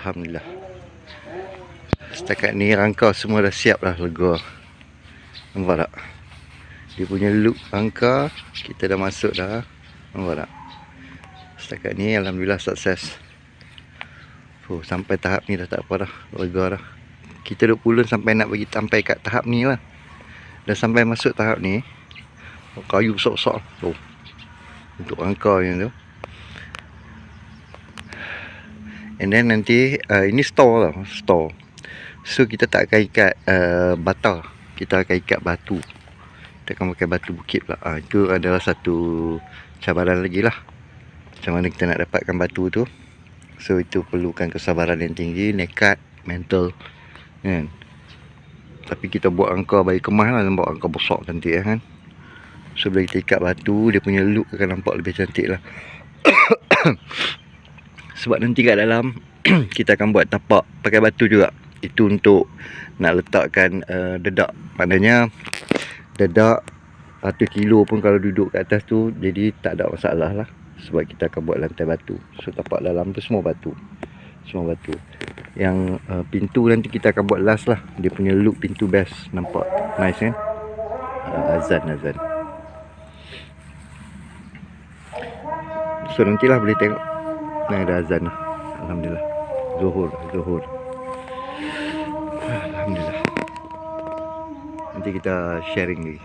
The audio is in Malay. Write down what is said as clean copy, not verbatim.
Alhamdulillah. Setakat ni rangka semua dah siap dah, lega. Nampak tak? Dia punya loop rangka kita dah masuk dah. Nampak tak? Setakat ni Alhamdulillah sukses. Sampai tahap ni dah tak apa dah, lega dah. Kita duk pulun sampai nak bagi sampai kat tahap ni lah. Dah sampai masuk tahap ni, kayu besar-besar tu untuk rangka ni tu. And then nanti ini store lah, store. So kita tak akan ikat bata, kita akan ikat batu. Kita akan pakai batu bukit pula. Itu adalah satu cabaran lagi lah, macam mana kita nak dapatkan batu tu. So itu perlukan kesabaran yang tinggi, nekat, mental kan. Tapi kita buat rangka bagi kemas lah, nampak rangka besar cantik kan. So bila kita ikat batu, dia punya look akan nampak lebih cantik lah. Sebab nanti kat dalam kita akan buat tapak pakai batu juga. Itu untuk nak letakkan dedak. Maknanya dedak 1 kilo pun kalau duduk kat atas tu, jadi tak ada masalah lah. Sebab kita akan buat lantai batu. So tapak dalam tu semua batu. Semua batu. Yang pintu nanti kita akan buat last lah. Dia punya look pintu best. Nampak nice kan? Azan. So nantilah boleh tengok. Nah, ada azan lah. Alhamdulillah. Zuhur. Alhamdulillah. Nanti kita sharing lagi.